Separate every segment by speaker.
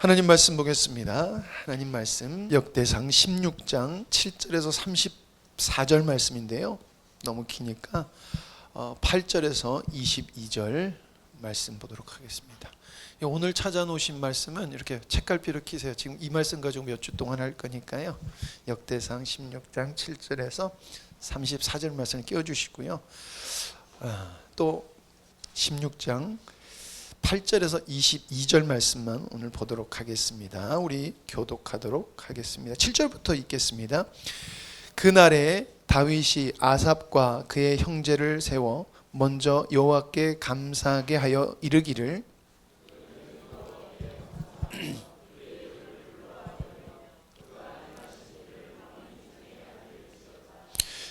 Speaker 1: 하나님 말씀 보겠습니다. 하나님 말씀 역대상 16장 7절에서 34절 말씀인데요. 너무 기니까 8절에서 22절 말씀 보도록 하겠습니다. 오늘 찾아놓으신 말씀은 이렇게 책갈피로 키세요. 지금 이 말씀 가지고 몇 주 동안 할 거니까요. 역대상 16장 7절에서 34절 말씀을 끼워주시고요. 또 16장 8절에서 22절 말씀만 오늘 보도록 하겠습니다. 우리 교독하도록 하겠습니다. 7절부터 읽겠습니다. 그날에 다윗이 아삽과 그의 형제를 세워 먼저 여호와께 감사하게 하여 이르기를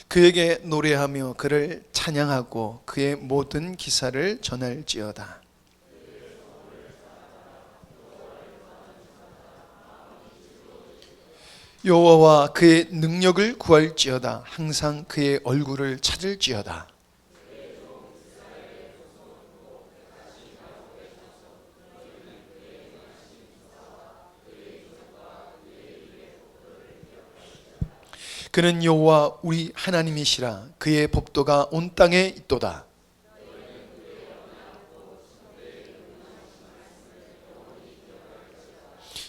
Speaker 1: 그에게 노래하며 그를 찬양하고 그의 모든 기사를 전할지어다. 여호와와 그의 능력을 구할지어다. 항상 그의 얼굴을 찾을지어다. 그는 여호와 우리 하나님이시라. 그의 법도가 온 땅에 있도다.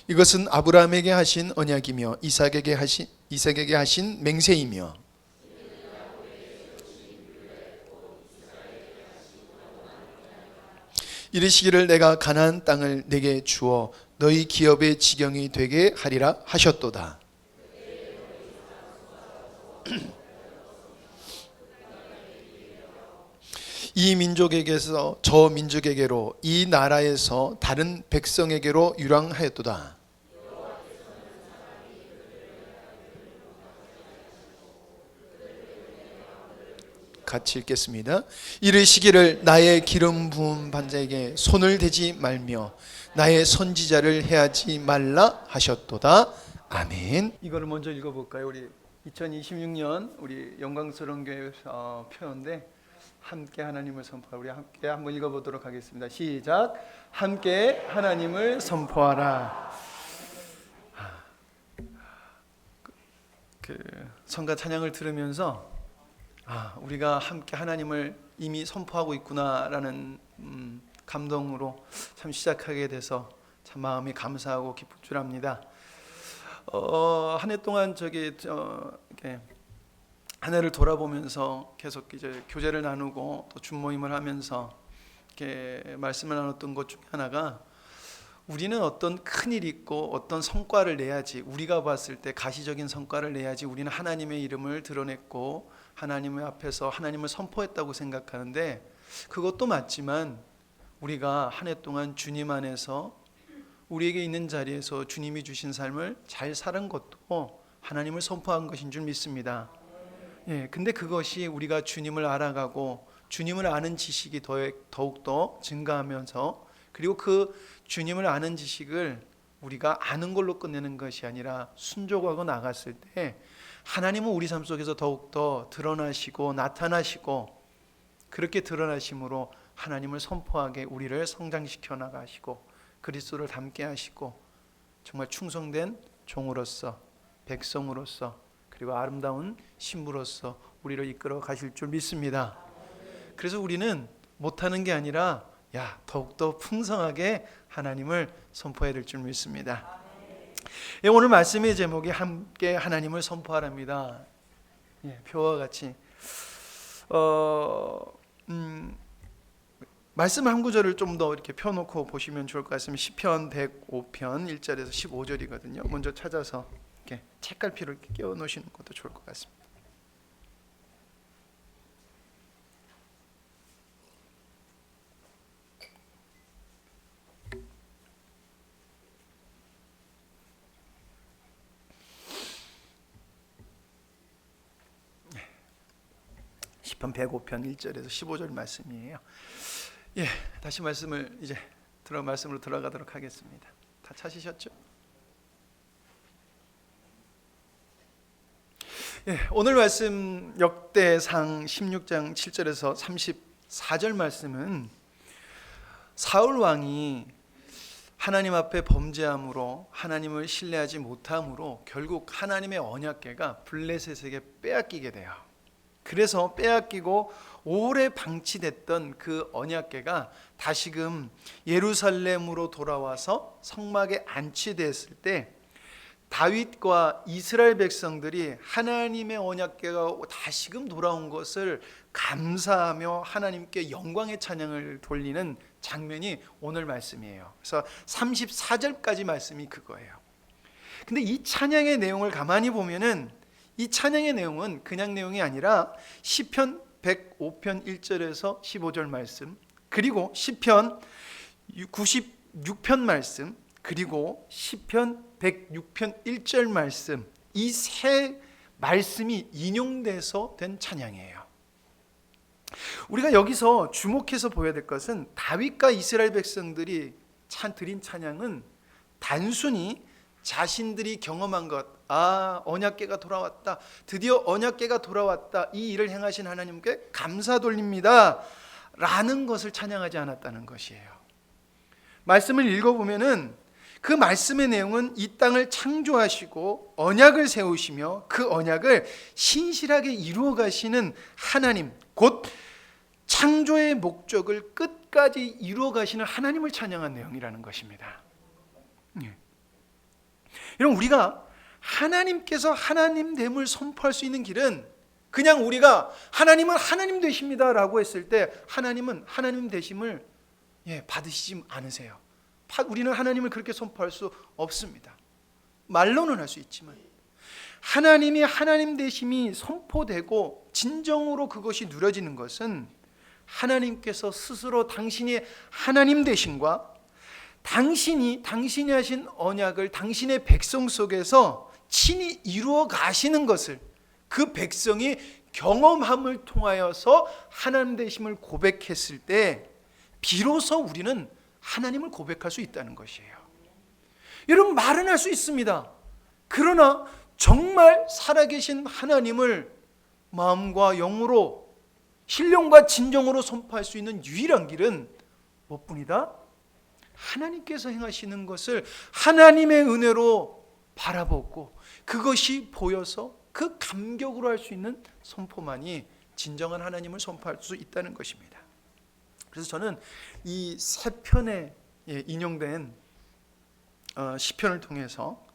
Speaker 1: 이것은 아브라함에게 하신 언약이며 이삭에게 하신 맹세이며 이르시기를 내가 가나안 땅을 내게 주어 너희 기업의 지경이 되게 하리라 하셨도다. 이 민족에게서 저 민족에게로 이 나라에서 다른 백성에게로 유랑하였도다. 같이 읽겠습니다. 이르시기를 나의 기름 부은 반자에게 손을 대지 말며 나의 선지자를 해하지 말라 하셨도다. 아멘. 이거를 먼저 읽어볼까요? 우리 2026년 우리 영광스러운 교회 표현인데 함께 하나님을 선포하라. 우리 함께 한번 읽어보도록 하겠습니다. 시작. 함께 하나님을 선포하라. 성가 찬양을 들으면서 우리가 함께 하나님을 이미 선포하고 있구나라는 감동으로 참 시작하게 돼서 참 마음이 감사하고 기쁠 줄 압니다. 한 해 동안 이렇게 한 해를 돌아보면서 계속 이제 교제를 나누고 또 줌모임을 하면서 이렇게 말씀을 나눴던 것 중에 하나가 우리는 어떤 큰 일이 있고 어떤 성과를 내야지, 우리가 봤을 때 가시적인 성과를 내야지 우리는 하나님의 이름을 드러냈고 하나님의 앞에서 하나님을 선포했다고 생각하는데, 그것도 맞지만 우리가 한 해 동안 주님 안에서 우리에게 있는 자리에서 주님이 주신 삶을 잘 살은 것도 하나님을 선포한 것인 줄 믿습니다. 근데 그것이 우리가 주님을 알아가고 주님을 아는 지식이 더욱더 증가하면서, 그리고 그 주님을 아는 지식을 우리가 아는 걸로 끝내는 것이 아니라 순종하고 나갔을 때 하나님은 우리 삶 속에서 더욱더 드러나시고 나타나시고, 그렇게 드러나심으로 하나님을 선포하게 우리를 성장시켜 나가시고 그리스도를 닮게 하시고 정말 충성된 종으로서, 백성으로서, 그리고 아름다운 신부로서 우리를 이끌어 가실 줄 믿습니다. 그래서 우리는 못하는 게 아니라 더욱더 풍성하게 하나님을 선포해야 될 줄 믿습니다. 오늘 말씀의 제목이 함께 하나님을 선포하랍니다. 표와 같이 말씀 한 구절을 좀 더 이렇게 펴놓고 보시면 좋을 것 같습니다. 시편 105편 1절에서 15절이거든요. 먼저 찾아서 이렇게 책갈피를 끼워 놓으시는 것도 좋을 것 같습니다. 시편 105편 1절에서 15절 말씀이에요. 다시 말씀을 이제 말씀으로 들어가도록 하겠습니다. 다 찾으셨죠? 오늘 말씀 역대상 16장 7절에서 34절 말씀은 사울 왕이 하나님 앞에 범죄함으로 하나님을 신뢰하지 못함으로 결국 하나님의 언약궤가 블레셋에게 빼앗기게 돼요. 그래서 빼앗기고 오래 방치됐던 그 언약궤가 다시금 예루살렘으로 돌아와서 성막에 안치됐을 때 다윗과 이스라엘 백성들이 하나님의 언약궤가 다시금 돌아온 것을 감사하며 하나님께 영광의 찬양을 돌리는 장면이 오늘 말씀이에요. 그래서 34절까지 말씀이 그거예요. 근데 이 찬양의 내용을 가만히 보면은 이 찬양의 내용은 그냥 내용이 아니라 시편 105편 1절에서 15절 말씀, 그리고 시편 96편 말씀, 그리고 시편 106편 1절 말씀, 이 세 말씀이 인용돼서 된 찬양이에요. 우리가 여기서 주목해서 보여야 될 것은 다윗과 이스라엘 백성들이 드린 찬양은 단순히 자신들이 경험한 것, 언약궤가 돌아왔다, 드디어 언약궤가 돌아왔다, 이 일을 행하신 하나님께 감사 돌립니다 라는 것을 찬양하지 않았다는 것이에요. 말씀을 읽어보면은 그 말씀의 내용은 이 땅을 창조하시고 언약을 세우시며 그 언약을 신실하게 이루어 가시는 하나님, 곧 창조의 목적을 끝까지 이루어 가시는 하나님을 찬양한 내용이라는 것입니다. 여러분, 우리가 하나님께서 하나님됨을 선포할 수 있는 길은 그냥 우리가 하나님은 하나님 되십니다 라고 했을 때 하나님은 하나님 되심을 받으시지 않으세요. 우리는 하나님을 그렇게 선포할 수 없습니다. 말로는 할 수 있지만 하나님이 하나님 되심이 선포되고 진정으로 그것이 누려지는 것은 하나님께서 스스로 당신이 하나님 되심과 당신이 하신 언약을 당신의 백성 속에서 친히 이루어 가시는 것을 그 백성이 경험함을 통하여서 하나님 되심을 고백했을 때 비로소 우리는 하나님을 고백할 수 있다는 것이에요. 여러분, 말은 할 수 있습니다. 그러나 정말 살아계신 하나님을 마음과 영으로 신령과 진정으로 선포할 수 있는 유일한 길은 무엇뿐이다? 하나님께서 행하시는 것을 하나님의 은혜로 바라보고 그것이 보여서 그 감격으로 할 수 있는 선포만이 진정한 하나님을 선포할 수 있다는 것입니다. 그래서 저는 이 세 편에 인용된 시편을 통해서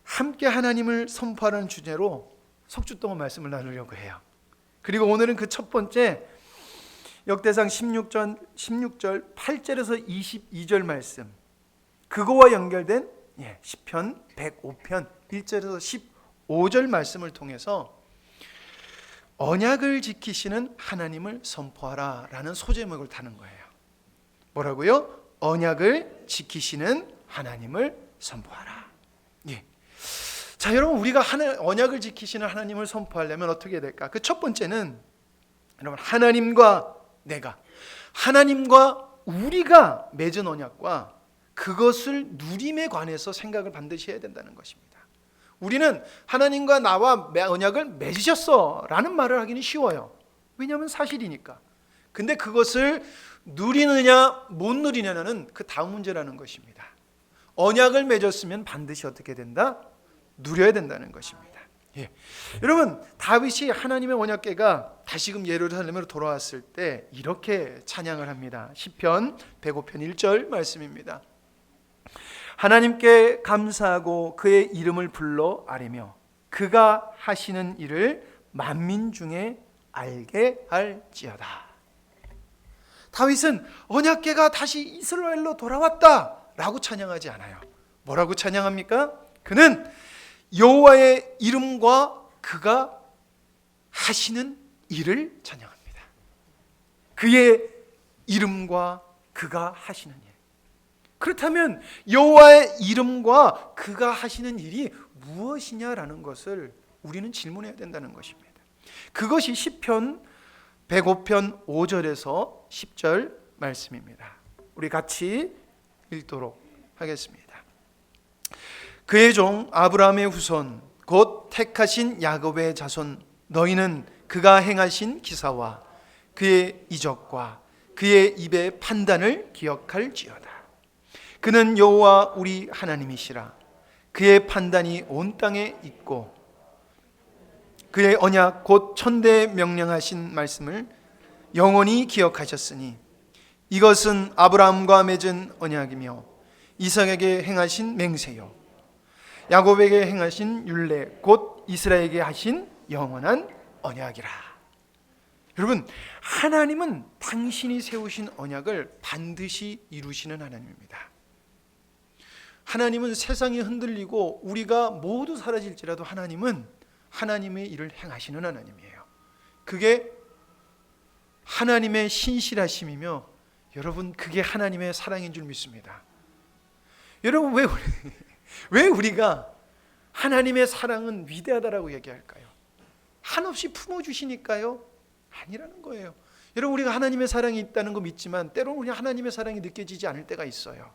Speaker 1: 함께 하나님을 선포하는 주제로 석 주 동안 말씀을 나누려고 해요. 그리고 오늘은 그 첫 번째 역대상 16절 8절에서 22절 말씀, 그거와 연결된 시편 105편 1절에서 15절 말씀을 통해서 언약을 지키시는 하나님을 선포하라 라는 소제목을 타는 거예요. 뭐라고요? 언약을 지키시는 하나님을 선포하라. 자, 여러분, 우리가 언약을 지키시는 하나님을 선포하려면 어떻게 해야 될까? 그 첫 번째는 여러분, 하나님과 우리가 맺은 언약과 그것을 누림에 관해서 생각을 반드시 해야 된다는 것입니다. 우리는 하나님과 나와 언약을 맺으셨어 라는 말을 하기는 쉬워요. 왜냐하면 사실이니까. 근데 그것을 누리느냐 못 누리느냐는 그 다음 문제라는 것입니다. 언약을 맺었으면 반드시 어떻게 된다? 누려야 된다는 것입니다. 여러분, 다윗이 하나님의 언약궤가 다시금 예루살렘으로 돌아왔을 때 이렇게 찬양을 합니다. 시편 105편 1절 말씀입니다. 하나님께 감사하고 그의 이름을 불러 아뢰며 그가 하시는 일을 만민 중에 알게 할지어다. 다윗은 언약궤가 다시 이스라엘로 돌아왔다 라고 찬양하지 않아요. 뭐라고 찬양합니까? 그는 여호와의 이름과 그가 하시는 일을 찬양합니다. 그의 이름과 그가 하시는 일. 그렇다면 여호와의 이름과 그가 하시는 일이 무엇이냐라는 것을 우리는 질문해야 된다는 것입니다. 그것이 시편 105편 5절에서 10절 말씀입니다. 우리 같이 읽도록 하겠습니다. 그의 종 아브라함의 후손 곧 택하신 야곱의 자손, 너희는 그가 행하신 기사와 그의 이적과 그의 입의 판단을 기억할지어다. 그는 여호와 우리 하나님이시라. 그의 판단이 온 땅에 있고 그의 언약 곧 천대에 명령하신 말씀을 영원히 기억하셨으니 이것은 아브라함과 맺은 언약이며 이삭에게 행하신 맹세요 야곱에게 행하신 율례 곧 이스라엘에게 하신 영원한 언약이라. 여러분, 하나님은 당신이 세우신 언약을 반드시 이루시는 하나님입니다. 하나님은 세상이 흔들리고 우리가 모두 사라질지라도 하나님은 하나님의 일을 행하시는 하나님이에요. 그게 하나님의 신실하심이며 여러분, 그게 하나님의 사랑인 줄 믿습니다. 여러분, 왜 우리가 하나님의 사랑은 위대하다라고 얘기할까요? 한없이 품어주시니까요? 아니라는 거예요. 여러분, 우리가 하나님의 사랑이 있다는 거 믿지만 때로는 우리 하나님의 사랑이 느껴지지 않을 때가 있어요.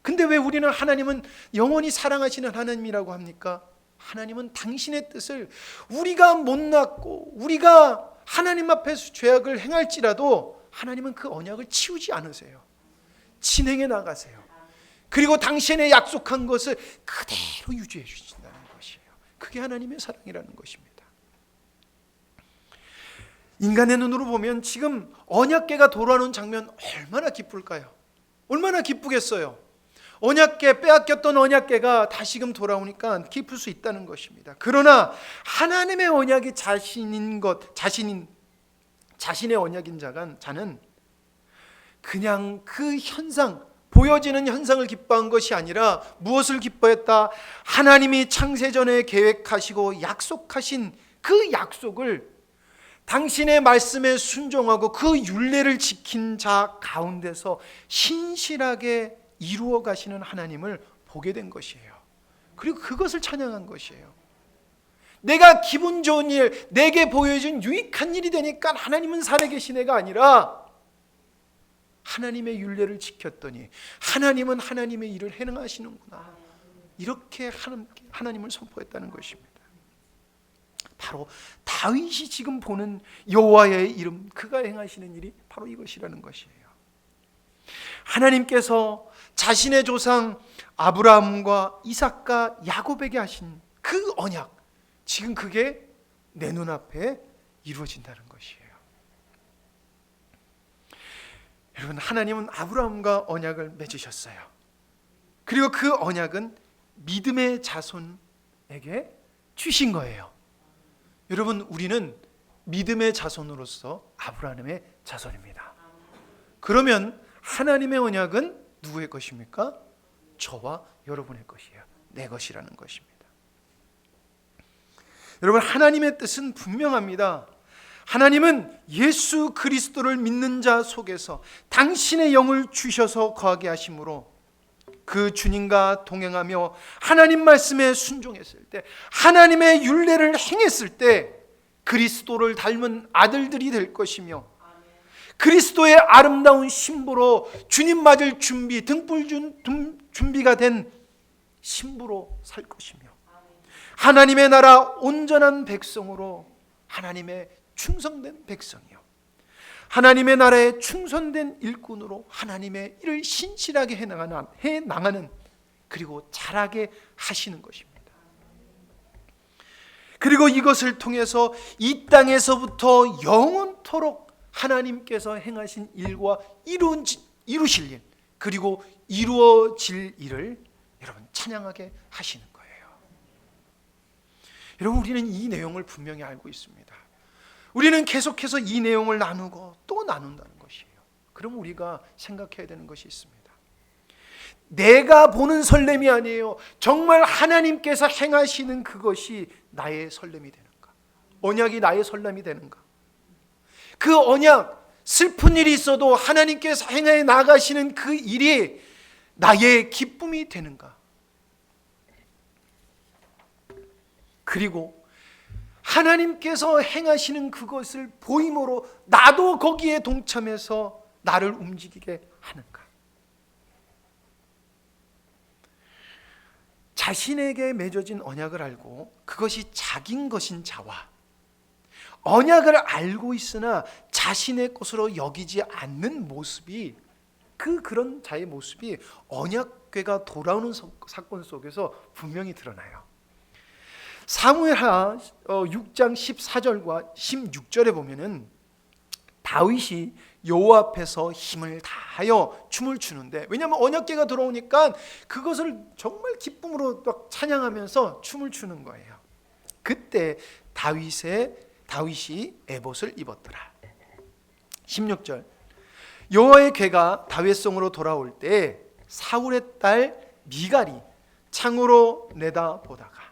Speaker 1: 근데 왜 우리는 하나님은 영원히 사랑하시는 하나님이라고 합니까? 하나님은 당신의 뜻을 우리가 못났고 우리가 하나님 앞에서 죄악을 행할지라도 하나님은 그 언약을 치우지 않으세요. 진행해 나가세요. 그리고 당신의 약속한 것을 그대로 유지해 주신다는 것이에요. 그게 하나님의 사랑이라는 것입니다. 인간의 눈으로 보면 지금 언약궤가 돌아오는 장면 얼마나 기쁠까요? 얼마나 기쁘겠어요. 언약궤, 빼앗겼던 언약궤가 다시금 돌아오니까 기쁠 수 있다는 것입니다. 그러나 하나님의 언약이 자신의 언약인 자는 그냥 그 현상, 보여지는 현상을 기뻐한 것이 아니라 무엇을 기뻐했다? 하나님이 창세전에 계획하시고 약속하신 그 약속을 당신의 말씀에 순종하고 그 율례를 지킨 자 가운데서 신실하게 이루어 가시는 하나님을 보게 된 것이에요. 그리고 그것을 찬양한 것이에요. 내가 기분 좋은 일, 내게 보여준 유익한 일이 되니까 하나님은 살아계신 애가 아니라 하나님의 율례를 지켰더니 하나님은 하나님의 일을 행하시는구나, 이렇게 하나님을 선포했다는 것입니다. 바로 다윗이 지금 보는 여호와의 이름, 그가 행하시는 일이 바로 이것이라는 것이에요. 하나님께서 자신의 조상 아브라함과 이삭과 야곱에게 하신 그 언약, 지금 그게 내 눈앞에 이루어진다는 것이에요. 여러분, 하나님은 아브라함과 언약을 맺으셨어요. 그리고 그 언약은 믿음의 자손에게 주신 거예요. 여러분, 우리는 믿음의 자손으로서 아브라함의 자손입니다. 그러면 하나님의 언약은 누구의 것입니까? 저와 여러분의 것이에요. 내 것이라는 것입니다. 여러분, 하나님의 뜻은 분명합니다. 하나님은 예수 그리스도를 믿는 자 속에서 당신의 영을 주셔서 거하게 하심으로 그 주님과 동행하며 하나님 말씀에 순종했을 때, 하나님의 율례를 행했을 때 그리스도를 닮은 아들들이 될 것이며 그리스도의 아름다운 신부로 주님 맞을 준비, 등불 준비가 된 신부로 살 것이며 하나님의 나라 온전한 백성으로 하나님의 충성된 백성이요, 하나님의 나라에 충성된 일꾼으로 하나님의 일을 신실하게 해나가는 그리고 잘하게 하시는 것입니다. 그리고 이것을 통해서 이 땅에서부터 영원토록 하나님께서 행하신 일과 이루실 일, 그리고 이루어질 일을 여러분 찬양하게 하시는 거예요. 여러분, 우리는 이 내용을 분명히 알고 있습니다. 우리는 계속해서 이 내용을 나누고 또 나눈다는 것이에요. 그럼 우리가 생각해야 되는 것이 있습니다. 내가 보는 설렘이 아니에요. 정말 하나님께서 행하시는 그것이 나의 설렘이 되는가? 언약이 나의 설렘이 되는가? 그 언약, 슬픈 일이 있어도 하나님께서 행해 나가시는 그 일이 나의 기쁨이 되는가? 그리고 하나님께서 행하시는 그것을 보임으로 나도 거기에 동참해서 나를 움직이게 하는가? 자신에게 맺어진 언약을 알고 그것이 자기인 것인 자와 언약을 알고 있으나 자신의 것으로 여기지 않는 모습이 그런 자의 모습이 언약궤가 돌아오는 사건 속에서 분명히 드러나요. 사무엘하 6장 14절과 16절에 보면은 다윗이 여호와 앞에서 힘을 다하여 춤을 추는데, 왜냐하면 언약궤가 들어오니까 그것을 정말 기쁨으로 막 찬양하면서 춤을 추는 거예요. 그때 다윗이 에봇을 입었더라. 16절, 여호와의 궤가 다윗성으로 돌아올 때 사울의 딸 미갈이 창으로 내다보다가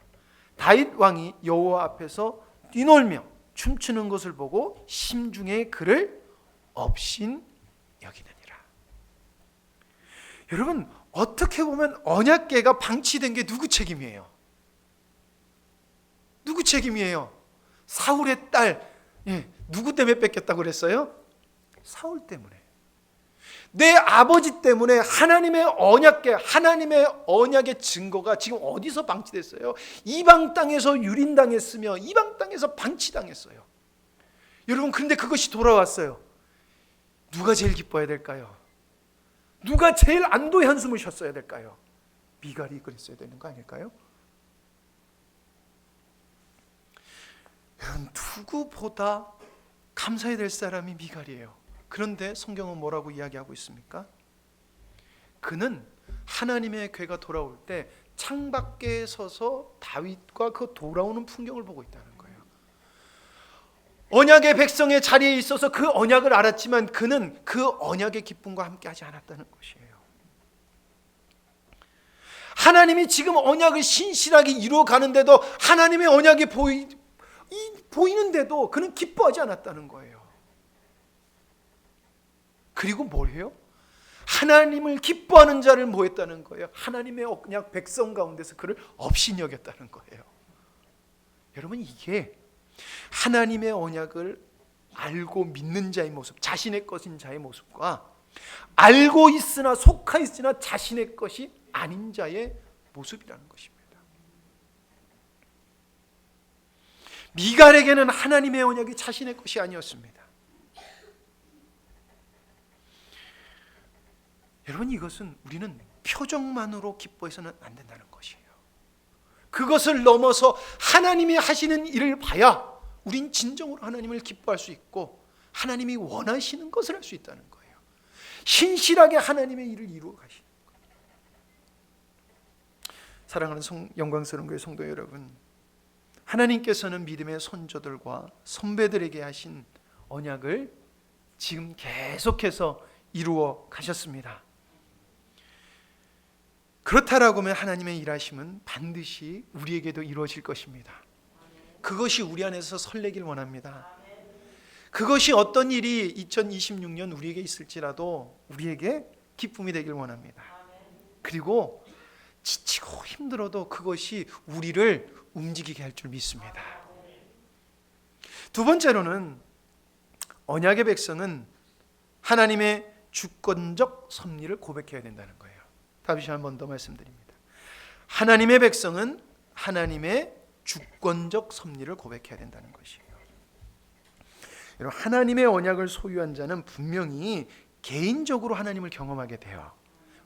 Speaker 1: 다윗 왕이 여호와 앞에서 뛰놀며 춤추는 것을 보고 심중에 그를 업신 여기느니라. 여러분, 어떻게 보면 언약궤가 방치된 게 누구 책임이에요? 누구 책임이에요? 사울의 딸. 누구 때문에 뺏겼다고 그랬어요? 사울 때문에. 내 아버지 때문에 하나님의 언약궤, 하나님의 언약의 증거가 지금 어디서 방치됐어요? 이방 땅에서 유린당했으며 이방 땅에서 방치당했어요. 여러분, 그런데 그것이 돌아왔어요. 누가 제일 기뻐해야 될까요? 누가 제일 안도의 한숨을 쉬었어야 될까요? 미갈이 그랬어야 되는 거 아닐까요? 여러분, 누구보다 감사해야 될 사람이 미갈이에요. 그런데 성경은 뭐라고 이야기하고 있습니까? 그는 하나님의 궤가 돌아올 때 창밖에 서서 다윗과 그 돌아오는 풍경을 보고 있다는 거예요. 언약의 백성의 자리에 있어서 그 언약을 알았지만 그는 그 언약의 기쁨과 함께 하지 않았다는 것이에요. 하나님이 지금 언약을 신실하게 이루어가는데도, 하나님의 언약이 보이는데도 그는 기뻐하지 않았다는 거예요. 그리고 뭘 해요? 하나님을 기뻐하는 자를 뭐 했다는 거예요? 하나님의 언약 백성 가운데서 그를 업신여겼다는 거예요. 여러분, 이게 하나님의 언약을 알고 믿는 자의 모습, 자신의 것인 자의 모습과 알고 있으나 속하 있으나 자신의 것이 아닌 자의 모습이라는 것입니다. 미갈에게는 하나님의 언약이 자신의 것이 아니었습니다. 여러분, 이것은 우리는 표정만으로 기뻐해서는 안 된다는 것이에요. 그것을 넘어서 하나님이 하시는 일을 봐야 우린 진정으로 하나님을 기뻐할 수 있고 하나님이 원하시는 것을 할 수 있다는 거예요. 신실하게 하나님의 일을 이루어 가시는 거예요. 사랑하는 영광스러운 교회 성도 여러분, 하나님께서는 믿음의 선조들과 선배들에게 하신 언약을 지금 계속해서 이루어 가셨습니다. 그렇다라고 하면 하나님의 일하심은 반드시 우리에게도 이루어질 것입니다. 그것이 우리 안에서 설레길 원합니다. 그것이 어떤 일이 2026년 우리에게 있을지라도 우리에게 기쁨이 되길 원합니다. 그리고 지치고 힘들어도 그것이 우리를 움직이게 할 줄 믿습니다. 두 번째로는 언약의 백성은 하나님의 주권적 섭리를 고백해야 된다는 거예요. 다시 한 번 더 말씀드립니다. 하나님의 백성은 하나님의 주권적 섭리를 고백해야 된다는 것이에요. 여러분, 하나님의 언약을 소유한 자는 분명히 개인적으로 하나님을 경험하게 돼요.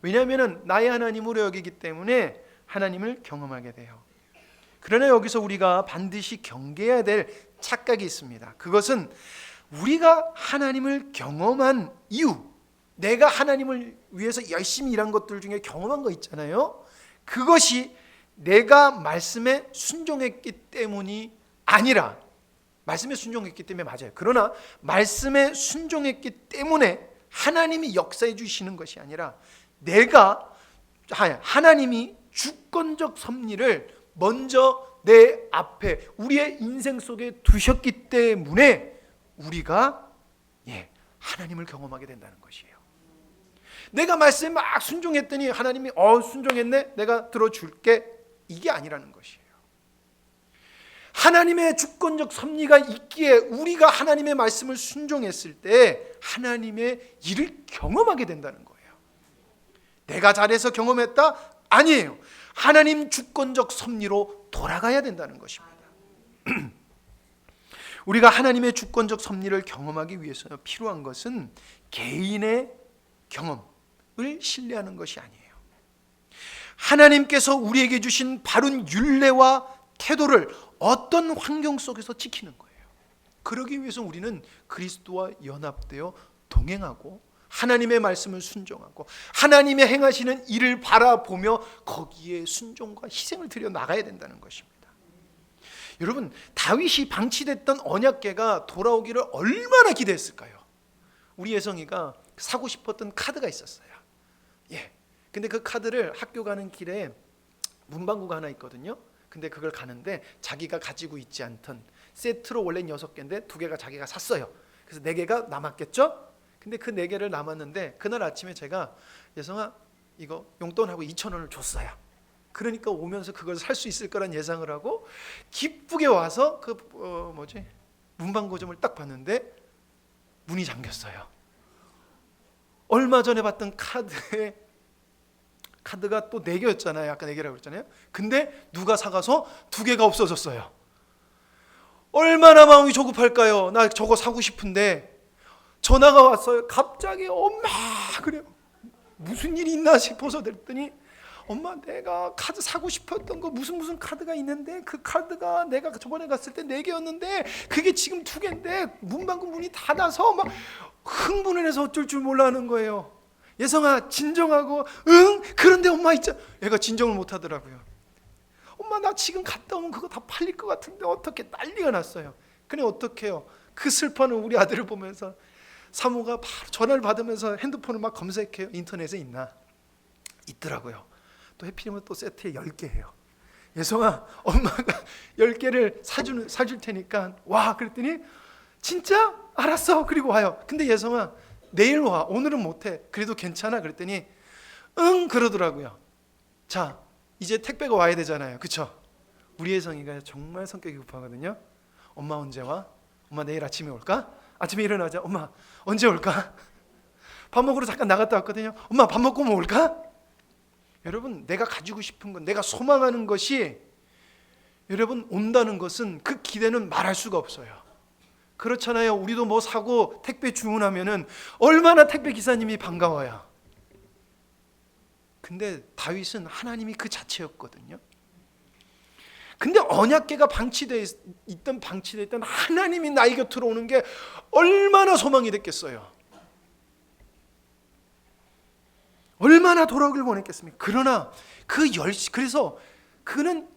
Speaker 1: 왜냐하면 나의 하나님으로 여기기 때문에 하나님을 경험하게 돼요. 그러나 여기서 우리가 반드시 경계해야 될 착각이 있습니다. 그것은 우리가 하나님을 경험한 이유, 내가 하나님을 위해서 열심히 일한 것들 중에 경험한 거 있잖아요. 그것이 내가 말씀에 순종했기 때문이 아니라, 말씀에 순종했기 때문에 맞아요. 그러나 말씀에 순종했기 때문에 하나님이 역사해 주시는 것이 아니라 내가 하나님이 주권적 섭리를 먼저 내 앞에 우리의 인생 속에 두셨기 때문에 우리가 하나님을 경험하게 된다는 것이에요. 내가 말씀에 막 순종했더니 하나님이 순종했네, 내가 들어줄게, 이게 아니라는 것이에요. 하나님의 주권적 섭리가 있기에 우리가 하나님의 말씀을 순종했을 때 하나님의 일을 경험하게 된다는 거예요. 내가 잘해서 경험했다? 아니에요. 하나님 주권적 섭리로 돌아가야 된다는 것입니다. 우리가 하나님의 주권적 섭리를 경험하기 위해서 필요한 것은 개인의 경험, 신뢰하는 것이 아니에요. 하나님께서 우리에게 주신 바른 율례와 태도를 어떤 환경 속에서 지키는 거예요. 그러기 위해서 우리는 그리스도와 연합되어 동행하고 하나님의 말씀을 순종하고 하나님의 행하시는 일을 바라보며 거기에 순종과 희생을 드려 나가야 된다는 것입니다. 여러분, 다윗이 방치됐던 언약궤가 돌아오기를 얼마나 기대했을까요? 우리 예성이가 사고 싶었던 카드가 있었어요. 근데 그 카드를 학교 가는 길에 문방구가 하나 있거든요. 근데 그걸 가는데 자기가 가지고 있지 않던 세트로 원래 6개인데 2개가 자기가 샀어요. 그래서 4개가 남았겠죠? 근데 그 4개를 남았는데 그날 아침에 제가 예성아 이거 용돈하고 2,000원을 줬어요. 그러니까 오면서 그걸 살 수 있을 거란 예상을 하고 기쁘게 와서 그 문방구점을 딱 봤는데 문이 잠겼어요. 얼마 전에 봤던 카드가 또 4개였잖아요. 아까 4개라고 그랬잖아요. 근데 누가 사가서 2개가 없어졌어요. 얼마나 마음이 조급할까요? 나 저거 사고 싶은데 전화가 왔어요. 갑자기 엄마 그래요. 무슨 일이 있나 싶어서 됐더니 엄마 내가 카드 사고 싶었던 거 무슨 카드가 있는데 그 카드가 내가 저번에 갔을 때 4개였는데 그게 지금 2개인데 문방구 문이 닫아서 막 흥분을 해서 어쩔 줄 몰라 하는 거예요. 예성아 진정하고 응? 그런데 엄마 있잖아. 얘가 진정을 못 하더라고요. 엄마 나 지금 갔다 오면 그거 다 팔릴 것 같은데 어떻게 난리가 났어요. 그래 어떡해요. 그 슬퍼하는 우리 아들을 보면서 사모가 바로 전화를 받으면서 핸드폰을 막 검색해요. 인터넷에 있더라고요. 또 해피리면 또 세트에 10개예요. 예성아 엄마가 10개를 사줄 테니까 와 그랬더니 진짜? 알았어. 그리고 와요. 근데 예성아 내일 와. 오늘은 못해. 그래도 괜찮아. 그랬더니 응 그러더라고요. 자 이제 택배가 와야 되잖아요. 그쵸? 우리 예성이가 정말 성격이 급하거든요. 엄마 언제 와? 엄마 내일 아침에 올까? 아침에 일어나자. 엄마 언제 올까? 밥 먹으러 잠깐 나갔다 왔거든요. 엄마 밥 먹고 올까? 여러분 내가 가지고 싶은 것, 내가 소망하는 것이 여러분 온다는 것은 그 기대는 말할 수가 없어요. 그렇잖아요. 우리도 뭐 사고 택배 주문하면은 얼마나 택배 기사님이 반가워요. 근데 다윗은 하나님이 그 자체였거든요. 근데 언약궤가 방치되어 있던 하나님이 나의 곁으로 오는 게 얼마나 소망이 됐겠어요. 얼마나 돌아오길 원했겠습니까? 그러나 그래서 그는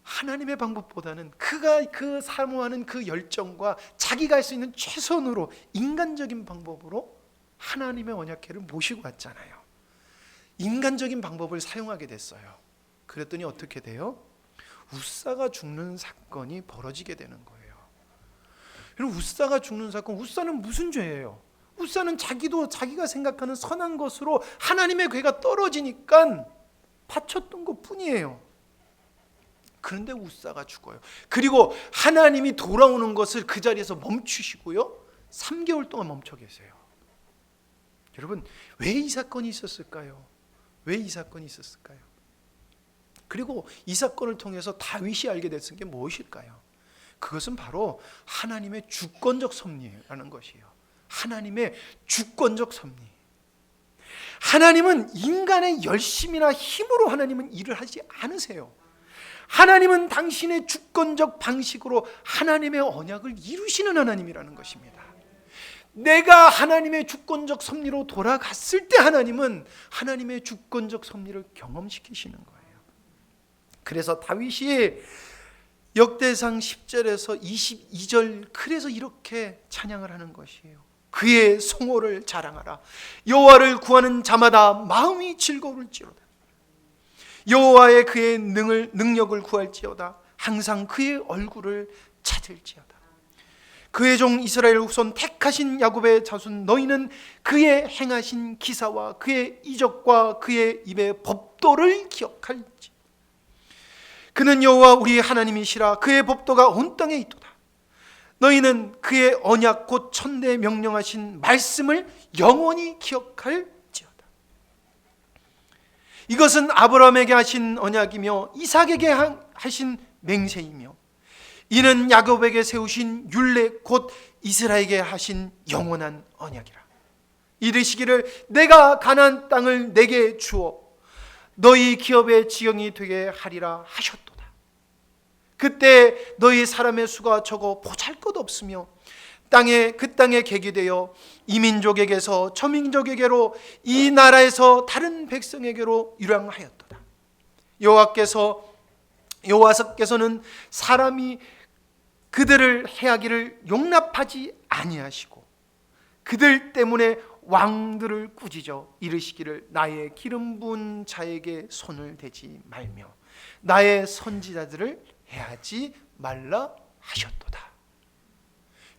Speaker 1: 하나님의 방법보다는 그가 그 사모하는 그 열정과 자기가 할 수 있는 최선으로 인간적인 방법으로 하나님의 언약궤를 모시고 왔잖아요. 인간적인 방법을 사용하게 됐어요. 그랬더니 어떻게 돼요? 웃사가 죽는 사건이 벌어지게 되는 거예요. 여러분 웃사가 죽는 사건, 웃사는 무슨 죄예요? 웃사는 자기가 생각하는 선한 것으로 하나님의 궤가 떨어지니까 바쳤던 것뿐이에요. 그런데 웃사가 죽어요. 그리고 하나님이 돌아오는 것을 그 자리에서 멈추시고요 3개월 동안 멈춰 계세요. 여러분 왜 이 사건이 있었을까요? 왜 이 사건이 있었을까요? 그리고 이 사건을 통해서 다윗이 알게 됐은 게 무엇일까요? 그것은 바로 하나님의 주권적 섭리라는 것이에요. 하나님의 주권적 섭리. 하나님은 인간의 열심이나 힘으로 하나님은 일을 하지 않으세요. 하나님은 당신의 주권적 방식으로 하나님의 언약을 이루시는 하나님이라는 것입니다. 내가 하나님의 주권적 섭리로 돌아갔을 때 하나님은 하나님의 주권적 섭리를 경험시키시는 거예요. 그래서 다윗이 역대상 10절에서 22절 그래서 이렇게 찬양을 하는 것이에요. 그의 성호를 자랑하라. 여호와를 구하는 자마다 마음이 즐거울지어다. 여호와의 그의 능력을 구할지어다. 항상 그의 얼굴을 찾을지어다. 그의 종 이스라엘 후손 택하신 야곱의 자손 너희는 그의 행하신 기사와 그의 이적과 그의 입의 법도를 기억할지. 그는 여호와 우리 하나님이시라. 그의 법도가 온 땅에 있도다. 너희는 그의 언약 곧 천대에 명령하신 말씀을 영원히 기억할지어다. 이것은 아브라함에게 하신 언약이며 이삭에게 하신 맹세이며 이는 야곱에게 세우신 율례 곧 이스라엘에게 하신 영원한 언약이라. 이르시기를 내가 가나안 땅을 내게 주어 너희 기업의 지경이 되게 하리라 하셨도다. 그때 너희 사람의 수가 적어 보잘것없으며 그 땅에 객이 되어 이민족에게서 저민족에게로 이 나라에서 다른 백성에게로 유랑하였도다. 여호와께서는 사람이 그들을 해하기를 용납하지 아니하시고 그들 때문에 왕들을 꾸짖어 이르시기를 나의 기름 부은 자에게 손을 대지 말며 나의 선지자들을 해하지 말라 하셨도다.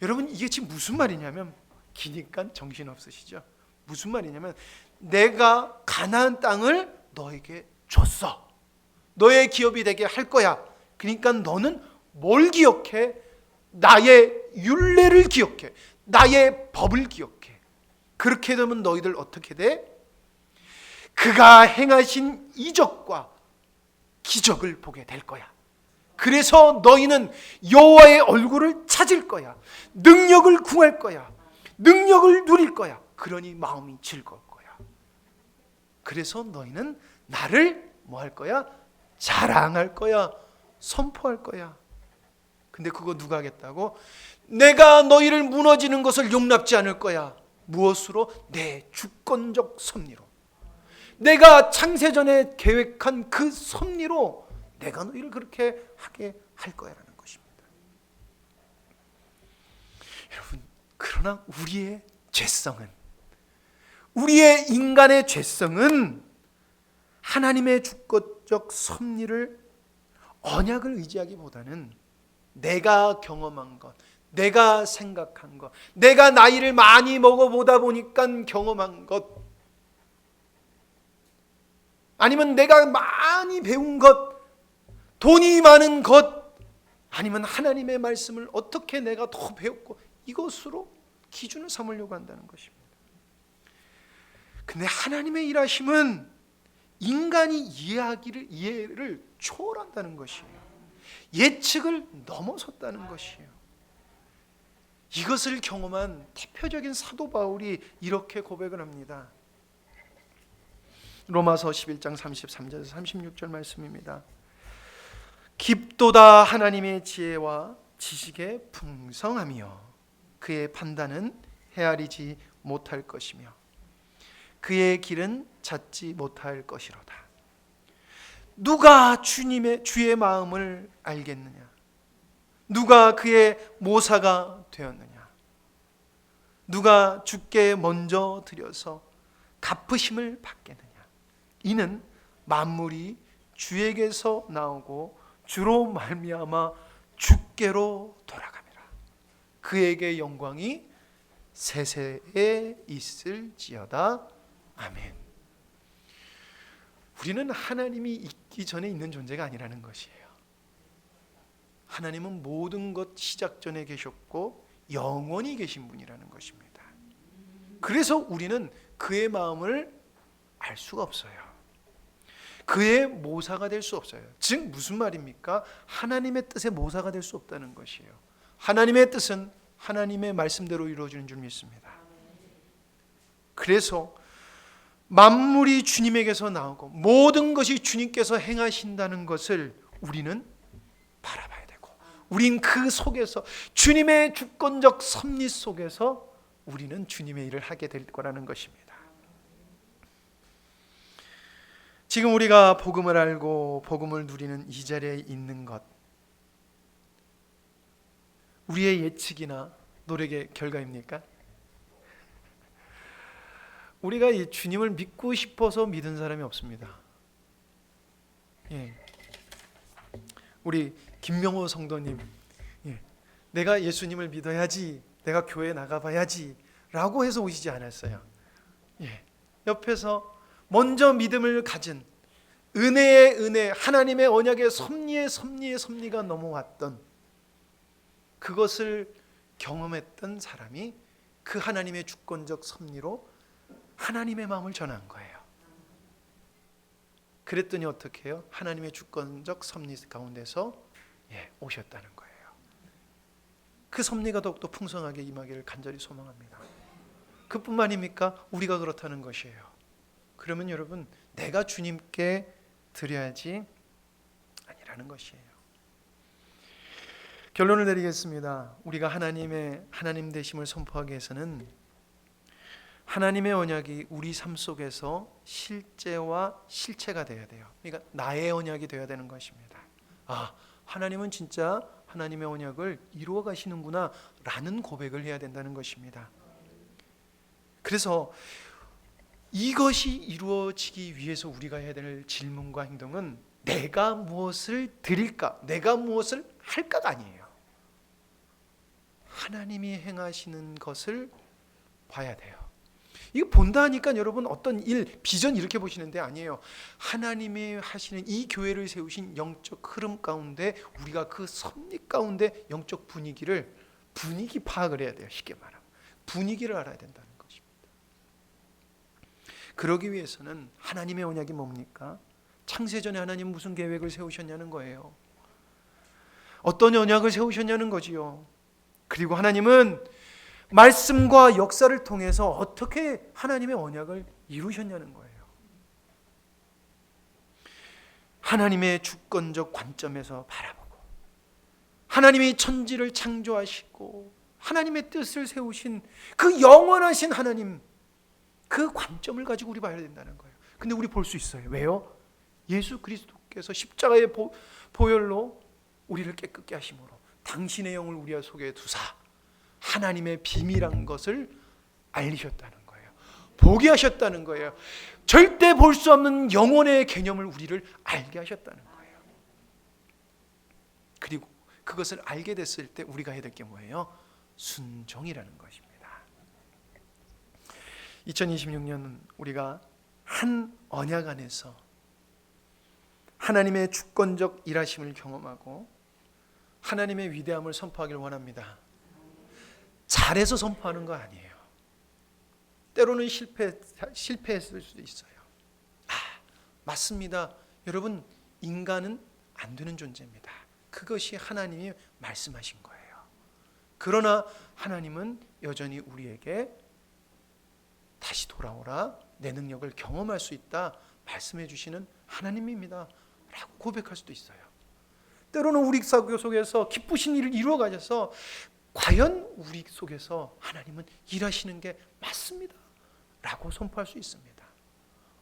Speaker 1: 여러분, 이게 지금 무슨 말이냐면, 기니까 정신없으시죠? 무슨 말이냐면, 내가 가나안 땅을 너에게 줬어. 너의 기업이 되게 할 거야. 그러니까 너는 뭘 기억해? 나의 율례를 기억해. 나의 법을 기억해. 그렇게 되면 너희들 어떻게 돼? 그가 행하신 이적과 기적을 보게 될 거야. 그래서 너희는 여호와의 얼굴을 찾을 거야. 능력을 구할 거야. 능력을 누릴 거야. 그러니 마음이 즐거울 거야. 그래서 너희는 나를 뭐 할 거야? 자랑할 거야. 선포할 거야. 근데 그거 누가 하겠다고? 내가 너희를 무너지는 것을 용납지 않을 거야. 무엇으로? 내 주권적 섭리로. 내가 창세전에 계획한 그 섭리로 내가 너희를 그렇게 하게 할 거야라는 것입니다. 여러분, 그러나 우리의 인간의 죄성은 하나님의 주권적 섭리를, 언약을 의지하기보다는 내가 경험한 것, 내가 생각한 것, 내가 나이를 많이 먹어보다 보니까 경험한 것, 아니면 내가 많이 배운 것, 돈이 많은 것, 아니면 하나님의 말씀을 어떻게 내가 더 배웠고, 이것으로 기준을 삼으려고 한다는 것입니다. 근데 하나님의 일하심은 인간이 이해를 초월한다는 것이에요. 예측을 넘어섰다는 것이에요. 이것을 경험한 대표적인 사도 바울이 이렇게 고백을 합니다. 로마서 11장 33절에서 36절 말씀입니다. 깊도다 하나님의 지혜와 지식의 풍성함이요 그의 판단은 헤아리지 못할 것이며 그의 길은 찾지 못할 것이로다. 누가 주의 마음을 알겠느냐? 누가 그의 모사가 되었느냐? 누가 주께 먼저 드려서 갚으심을 받겠느냐? 이는 만물이 주에게서 나오고 주로 말미암아 주께로 돌아갑니다. 그에게 영광이 세세에 있을지어다. 아멘. 우리는 하나님이 있기 전에 있는 존재가 아니라는 것이에요. 하나님은 모든 것 시작 전에 계셨고 영원히 계신 분이라는 것입니다. 그래서 우리는 그의 마음을 알 수가 없어요. 그의 모사가 될 수 없어요. 즉 무슨 말입니까? 하나님의 뜻의 모사가 될 수 없다는 것이에요. 하나님의 뜻은 하나님의 말씀대로 이루어지는 줄 믿습니다. 그래서 만물이 주님에게서 나오고 모든 것이 주님께서 행하신다는 것을 우리는 바라봐야 되고, 우린 그 속에서 주님의 주권적 섭리 속에서 우리는 주님의 일을 하게 될 거라는 것입니다. 지금 우리가 복음을 알고 복음을 누리는 이 자리에 있는 것, 우리의 예측이나 노력의 결과입니까? 우리가 이 주님을 믿고 싶어서 믿은 사람이 없습니다. 예. 우리 김명호 성도님, 예. 내가 예수님을 믿어야지, 내가 교회 나가봐야지 라고 해서 오시지 않았어요. 예. 옆에서 먼저 믿음을 가진, 은혜의 은혜, 하나님의 언약의 섭리가 넘어왔던, 그것을 경험했던 사람이 그 하나님의 주권적 섭리로 하나님의 마음을 전한 거예요. 그랬더니 어떻게 해요? 하나님의 주권적 섭리 가운데서 오셨다는 거예요. 그 섭리가 더욱더 풍성하게 임하기를 간절히 소망합니다. 그뿐만입니까? 우리가 그렇다는 것이에요. 그러면 여러분, 내가 주님께 드려야지 아니라는 것이에요. 결론을 내리겠습니다. 우리가 하나님 되심을 선포하기 위해서는 하나님의 언약이 우리 삶 속에서 실제와 실체가 되어야 돼요. 그러니까 나의 언약이 되어야 되는 것입니다. 하나님은 진짜 하나님의 언약을 이루어 가시는구나 라는 고백을 해야 된다는 것입니다. 그래서 이것이 이루어지기 위해서 우리가 해야 될 질문과 행동은 내가 무엇을 드릴까, 내가 무엇을 할까가 아니에요. 하나님이 행하시는 것을 봐야 돼요. 이거 본다 하니까 여러분 어떤 일, 비전 이렇게 보시는데 아니에요. 하나님이 하시는 이 교회를 세우신 영적 흐름 가운데 우리가 그 섭리 가운데 영적 분위기 파악을 해야 돼요. 쉽게 말하면 분위기를 알아야 된다는 것입니다. 그러기 위해서는 하나님의 언약이 뭡니까? 창세전에 하나님 무슨 계획을 세우셨냐는 거예요. 어떤 언약을 세우셨냐는 거지요. 그리고 하나님은 말씀과 역사를 통해서 어떻게 하나님의 언약을 이루셨냐는 거예요. 하나님의 주권적 관점에서 바라보고 하나님이 천지를 창조하시고 하나님의 뜻을 세우신 그 영원하신 하나님, 그 관점을 가지고 우리 봐야 된다는 거예요. 근데 우리 볼 수 있어요. 왜요? 예수 그리스도께서 십자가의 보혈로 우리를 깨끗게 하심으로 당신의 영을 우리 속에 두사 하나님의 비밀한 것을 알리셨다는 거예요. 보게 하셨다는 거예요. 절대 볼 수 없는 영혼의 개념을 우리를 알게 하셨다는 거예요. 그리고 그것을 알게 됐을 때 우리가 해야 될 게 뭐예요? 순종이라는 것입니다. 2026년 우리가 한 언약 안에서 하나님의 주권적 일하심을 경험하고 하나님의 위대함을 선포하기를 원합니다. 잘해서 선포하는 거 아니에요. 때로는 실패했을 수도 있어요. 맞습니다. 여러분, 인간은 안 되는 존재입니다. 그것이 하나님이 말씀하신 거예요. 그러나 하나님은 여전히 우리에게 다시 돌아오라, 내 능력을 경험할 수 있다 말씀해 주시는 하나님입니다 라고 고백할 수도 있어요. 때로는 우리 속에서 기쁘신 일을 이루어 가셔서 과연 우리 속에서 하나님은 일하시는 게 맞습니다 라고 선포할 수 있습니다.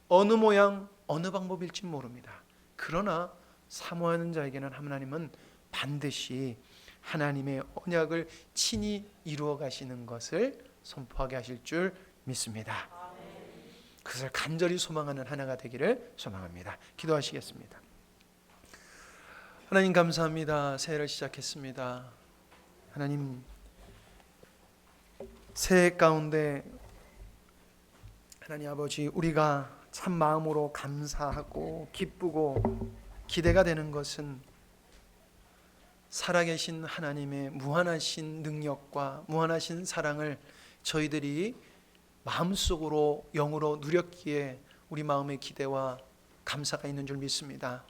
Speaker 1: 어느 모양 어느 방법일지 모릅니다. 그러나 사모하는 자에게는 하나님은 반드시 하나님의 언약을 친히 이루어 가시는 것을 선포하게 하실 줄 믿습니다. 그것을 간절히 소망하는 하나가 되기를 소망합니다. 기도하시겠습니다. 하나님 감사합니다. 새해를 시작했습니다. 하나님, 새해 가운데 하나님 아버지, 우리가 참 마음으로 감사하고 기쁘고 기대가 되는 것은 살아계신 하나님의 무한하신 능력과 무한하신 사랑을 저희들이 마음속으로 영으로 누렸기에 우리 마음의 기대와 감사가 있는 줄 믿습니다.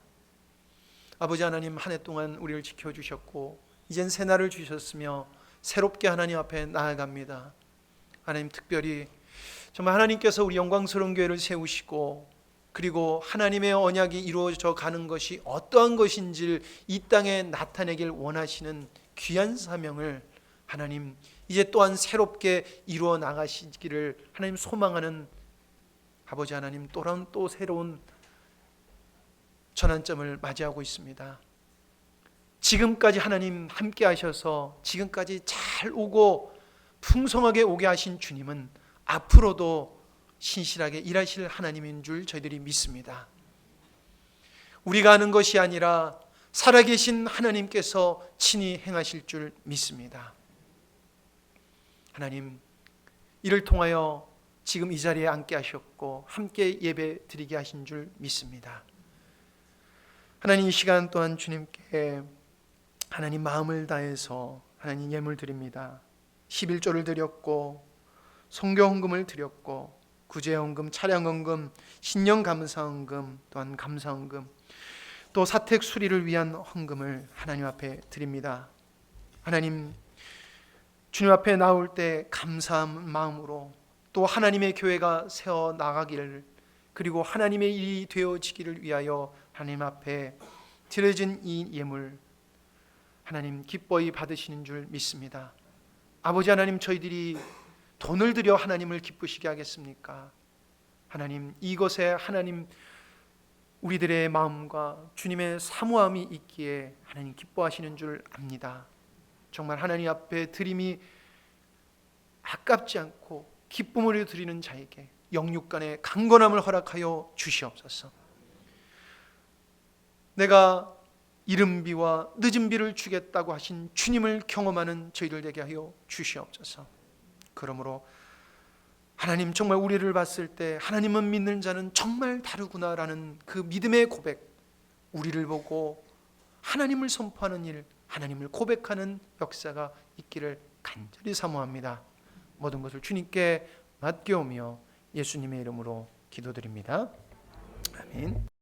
Speaker 1: 아버지 하나님, 한 해 동안 우리를 지켜주셨고 이젠 새날을 주셨으며 새롭게 하나님 앞에 나아갑니다. 하나님, 특별히 정말 하나님께서 우리 영광스러운 교회를 세우시고 그리고 하나님의 언약이 이루어져 가는 것이 어떠한 것인지를 이 땅에 나타내길 원하시는 귀한 사명을 하나님 이제 또한 새롭게 이루어 나가시기를 하나님 소망하는 아버지 하나님, 또 새로운 전환점을 맞이하고 있습니다. 지금까지 하나님 함께 하셔서 지금까지 잘 오고 풍성하게 오게 하신 주님은 앞으로도 신실하게 일하실 하나님인 줄 저희들이 믿습니다. 우리가 하는 것이 아니라 살아계신 하나님께서 친히 행하실 줄 믿습니다. 하나님, 이를 통하여 지금 이 자리에 앉게 하셨고 함께 예배 드리게 하신 줄 믿습니다. 하나님, 이 시간 또한 주님께 하나님 마음을 다해서 하나님 예물 드립니다. 11조를 드렸고 성경헌금을 드렸고 구제헌금, 차량헌금, 신령감사헌금, 또한 감사헌금, 또 사택 수리를 위한 헌금을 하나님 앞에 드립니다. 하나님, 주님 앞에 나올 때 감사한 마음으로 또 하나님의 교회가 세워 나가기를, 그리고 하나님의 일이 되어지기를 위하여 하나님 앞에 드려진 이 예물 하나님 기뻐히 받으시는 줄 믿습니다. 아버지 하나님, 저희들이 돈을 들여 하나님을 기쁘시게 하겠습니까? 하나님, 이것에 하나님 우리들의 마음과 주님의 사모함이 있기에 하나님 기뻐하시는 줄 압니다. 정말 하나님 앞에 드림이 아깝지 않고 기쁨으로 드리는 자에게 영육간의 강건함을 허락하여 주시옵소서. 내가 이른 비와 늦은 비를 주겠다고 하신 주님을 경험하는 저희들 되게 하여 주시옵소서. 그러므로 하나님, 정말 우리를 봤을 때 하나님은 믿는 자는 정말 다르구나라는 그 믿음의 고백, 우리를 보고 하나님을 선포하는 일, 하나님을 고백하는 역사가 있기를 간절히 사모합니다. 모든 것을 주님께 맡겨오며 예수님의 이름으로 기도드립니다. 아멘.